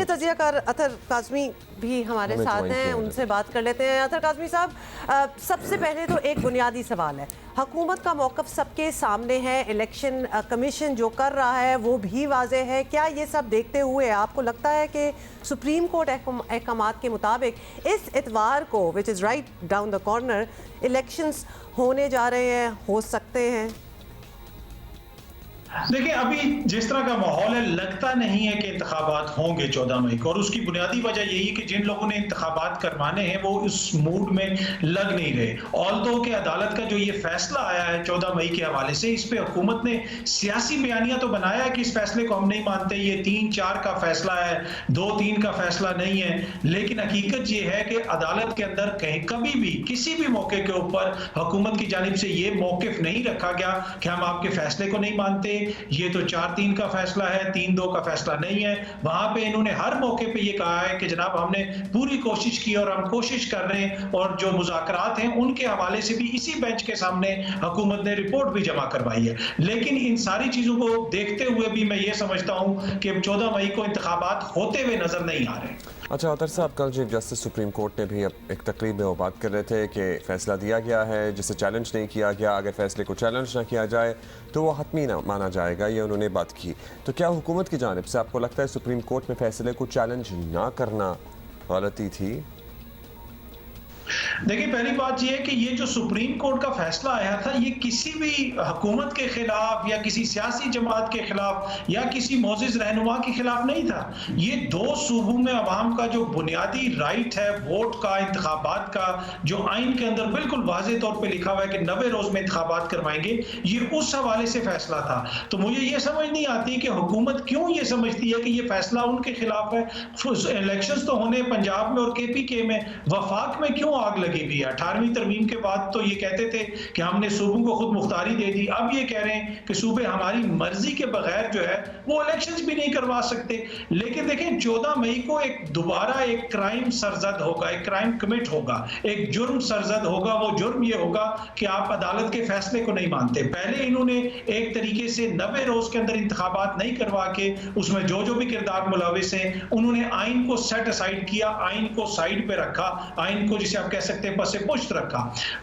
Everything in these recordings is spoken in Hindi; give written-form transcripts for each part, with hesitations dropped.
तजियाकार अतर काज़मी भी हमारे साथ हैं, उनसे बात कर लेते हैं। अतर काज़मी साहब, सबसे पहले तो एक बुनियादी सवाल है, हुकूमत का मौक़िफ़ सबके सामने है, इलेक्शन कमीशन जो कर रहा है वो भी वाज़े है। क्या ये सब देखते हुए आपको लगता है कि सुप्रीम कोर्ट अहकामात के मुताबिक इस इतवार को, which is write down the corner, elections होने जा रहे हैं, हो सकते हैं? देखिए, अभी जिस तरह का माहौल है, लगता नहीं है कि इंतखाबात होंगे 14 मई को, और उसकी बुनियादी वजह यही है कि जिन लोगों ने इंतखाबात करवाने हैं वो उस मूड में लग नहीं रहे। ऑल्दो कि अदालत का जो ये फैसला आया है 14 मई के हवाले से, इस पे हुकूमत ने सियासी बयानिया तो बनाया है कि इस फैसले को हम नहीं मानते, ये 3-4 का फैसला है, 2-3 का फैसला नहीं है। लेकिन हकीकत ये है कि अदालत के अंदर कहीं कभी भी किसी भी मौके के ऊपर हुकूमत की जानिब से ये मौकिफ नहीं रखा गया कि हम आपके फैसले को नहीं मानते, ये तो 4-3 का फैसला है, 3-2 का फैसला नहीं है। वहां पे इन्होंने हर मौके पे ये कहा है कि जनाब हमने पूरी कोशिश की और हम कोशिश कर रहे हैं, और जो मुज़ाकरात हैं उनके हवाले से भी इसी बेंच के सामने हुकूमत ने रिपोर्ट भी जमा करवाई है। लेकिन इन सारी चीजों को देखते हुए भी मैं ये समझता हूं कि 14 मई को इंतखाबात होते हुए नजर नहीं आ रहे। अच्छा अतर साहब, कल चीफ जस्टिस सुप्रीम कोर्ट ने भी अब एक तकरीब में वो बात कर रहे थे कि फ़ैसला दिया गया है जिसे चैलेंज नहीं किया गया, अगर फ़ैसले को चैलेंज ना किया जाए तो वो हतमी ना माना जाएगा, ये उन्होंने बात की। तो क्या हुकूमत की जानिब से आपको लगता है सुप्रीम कोर्ट में फ़ैसले को चैलेंज ना करना गलती थी? देखिए, पहली बात यह है कि ये जो सुप्रीम कोर्ट का फैसला आया था, ये किसी भी हुकूमत के खिलाफ या किसी सियासी जमात के खिलाफ या किसी मोअज़्ज़िज़ रहनुमा के खिलाफ नहीं था। ये 2 सूबों में अवाम का जो बुनियादी राइट है वोट का, इंतखाबात का, जो आइन के अंदर बिल्कुल वाज़ेह तौर पे लिखा हुआ है कि 90 रोज में इंतखाबात करवाएंगे, ये उस हवाले से फैसला था। तो मुझे ये समझ नहीं आती कि हुकूमत क्यों ये समझती है कि ये फैसला उनके खिलाफ है। इलेक्शंस तो होने पंजाब में और KPK में, वफाक में क्यों आग लगी हुई है? 18वीं तरमीम के बाद तो ये कहते थे कि हमने सूबों को खुद मुख्तारी दे दी, अब ये कह रहे हैं कि सूबे हमारी मर्जी के बगैर जो है वो इलेक्शंस भी नहीं करवा सकते। लेकिन देखें, 14 मई को दोबारा एक क्राइम सरजद होगा, एक क्राइम कमिट होगा, एक जुर्म सरजद होगा। वो जुर्म ये होगा कि आप अदालत के फैसले को नहीं मानते। पहले इन्होंने एक तरीके से 90 रोज के अंदर इंतखाबात नहीं करवा के उसमें जो जो भी किरदार मुलविस हैं उन्होंने आइन को सेट असाइड किया, आइन को साइड पे रखा, आइन को जिसे आप कह सकते हैं पसे पुश्त रखा।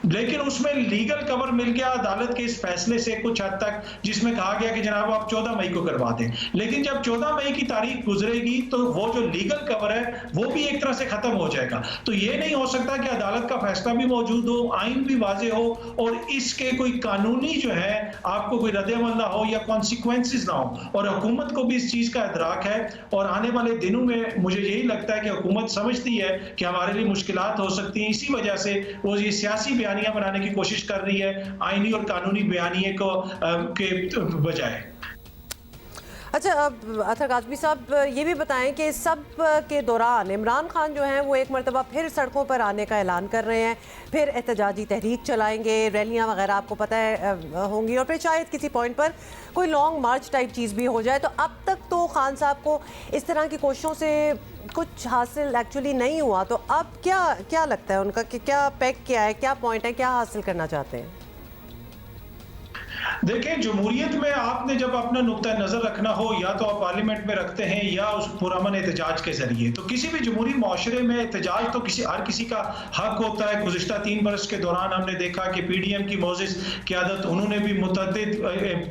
लेकिन उसमें लीगल कवर मिल गया अदालत के इस फैसले से कुछ हद तक, जिसमें कहा गया कि जनाब आप 14 मई को करवा दें। लेकिन जब 14 मई की तारीख गुजरेगी तो वो जो लीगल कवर है वो भी एक तरह से खत्म हो जाएगा। तो ये नहीं हो सकता कि अदालत का फैसला भी मौजूद हो, आइन भी वाजे हो और इसके कोई कानूनी जो है आपको कोई रद्द-ए-अमल ना हो या कॉन्सिक्वेंसेस ना हो। और हुकूमत को भी इस चीज का इदराक है, और आने वाले दिनों में मुझे यही लगता है कि हुकूमत समझती है कि हमारे लिए मुश्किलात हो सकती हैं, इसी वजह से वो ये सियासी बयानियां बनाने की कोशिश कर रही है आईनी और कानूनी बयानिए को के बजाय। अच्छा, अब अतर काज़मी साहब ये भी बताएं कि सब के दौरान इमरान खान जो हैं वो एक मरतबा फिर सड़कों पर आने का ऐलान कर रहे हैं, फिर एहतजाजी तहरीक चलाएंगे, रैलियां वगैरह आपको पता है होंगी, और फिर शायद किसी पॉइंट पर कोई लॉन्ग मार्च टाइप चीज़ भी हो जाए। तो अब तक तो खान साहब को इस तरह की कोशिशों से कुछ हासिल एक्चुअली नहीं हुआ, तो अब क्या लगता है उनका कि क्या पैक क्या है, क्या पॉइंट है, क्या हासिल करना चाहते हैं? देखिए, जमहूरियत में आपने जब अपना नुक्ता नजर रखना हो, या तो आप पार्लियामेंट में रखते हैं या उस पुरअमन एहतजाज के जरिए। तो किसी भी जमहूरी माशरे में एहतजाज तो हर किसी का हक होता है। गुज़िश्ता 3 बरस के दौरान हमने देखा कि PDM की मोअज़्ज़िज़ क़यादत, उन्होंने भी मुतअद्दिद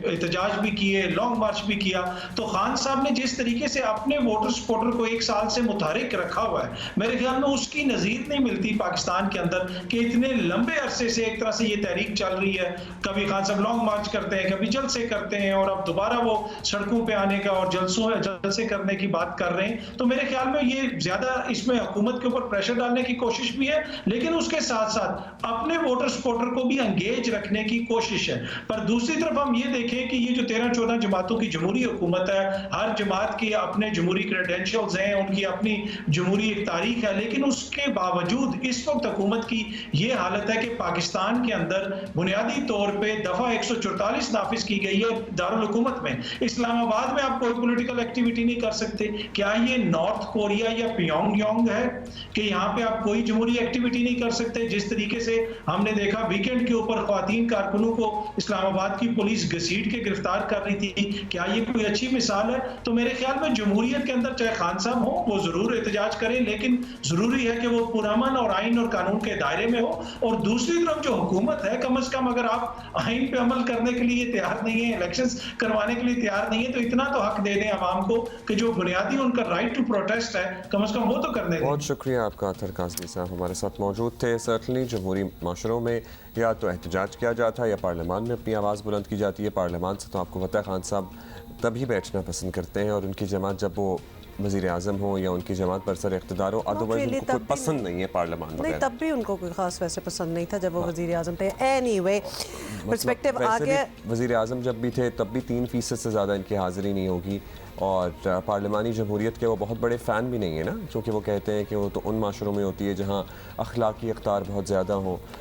एहतजाज भी किए, लॉन्ग मार्च भी किया। तो खान साहब ने जिस तरीके से अपने वोटर सपोर्टर को 1 साल से मुतहरिक रखा हुआ है, मेरे ख्याल में उसकी नज़ीर नहीं मिलती पाकिस्तान के अंदर कि इतने लंबे अरसे से एक तरह से ये तहरीक चल रही है। कभी खान साहब लॉन्ग मार्च करते हैं, कभी जलसे करते हैं, और अब दोबारा वो सड़कों पे आने का और जलसे करने की बात कर रहे हैं। तो मेरे ख्याल में ये ज्यादा इसमें हुकूमत के ऊपर प्रेशर डालने की कोशिश भी है, लेकिन उसके साथ साथ अपने वोटर सपोर्टर को भी एंगेज रखने की कोशिश है। पर दूसरी तरफ हम ये देखें कि ये जो 13-14 जमातों की जमहूरी हुकूमत है, हर जमात के अपने जमहूरी क्रेडेंशियल्स हैं, उनकी अपनी जमहूरी एक तारीख है, लेकिन उसके बावजूद इस वक्त हुकूमत की ये हालत है कि पाकिस्तान के अंदर बुनियादी तौर पर दफा 144 1947 नाफिज की गई है दारुल हुकूमत में। इस्लामाबाद में आप कोई पॉलिटिकल एक्टिविटी नहीं कर सकते। क्या ये नॉर्थ कोरिया या प्योंगयांग है कि यहाँ पे आप कोई जमहूरी एक्टिविटी नहीं कर सकते? जिस तरीके से हमने देखा वीकेंड के ऊपर ख्वातीन कारकुनों को इस्लामाबाद की पुलिस घसीट के गिरफ्तार कर रही थी, क्या ये कोई अच्छी मिसाल है? तो मेरे ख्याल में जमहूरियत के अंदर चाहे खान साहब हो वो जरूर एहतजाज करें, लेकिन जरूरी है कि वो पुरअमन और आइन और कानून के दायरे में हो। और दूसरी तरफ जो हुकूमत है, कम से कम अगर आप आइन पे अमल करने के लिए तैयार नहीं है, इलेक्शंस करवाने के लिए तैयार नहीं है, तो इतना तो हक दे दें आवाम को कि जो बुनियादी उनका राइट टू प्रोटेस्ट है, कम से कम वो तो करने दें। बहुत शुक्रिया आपका अतर काज़मी साहब हमारे साथ मौजूद थे। सर्टनली जमहूरी माशरों में या तो एहतजाज किया जाता है या पार्लियामान में अपनी आवाज़ बुलंद की जाती है। पार्लियामान से तो आपको पता है खान साहब तभी बैठना पसंद करते हैं और उनकी जमात जब वो वज़ीर आज़म हो या उनकी जमात पर सर इक़्तिदार हो, अदरवाइज़ उनको कोई पसंद नहीं है पार्लियामान नहीं, वगैरह। तब भी उनको कोई खास वैसे पसंद नहीं था जब वो वज़ीर आज़म थे। एनीवे पर्सपेक्टिव आ गया। वज़ीर आज़म जब भी थे तब भी 3% से ज़्यादा इनकी हाज़िरी नहीं होगी और पार्लिमानी जमहूरियत के वो बहुत बड़े फ़ैन भी नहीं है ना, क्योंकि वो कहते हैं कि वो तो उन माशरों में होती है जहाँ अखलाकी इक़्तिदार बहुत ज़्यादा हो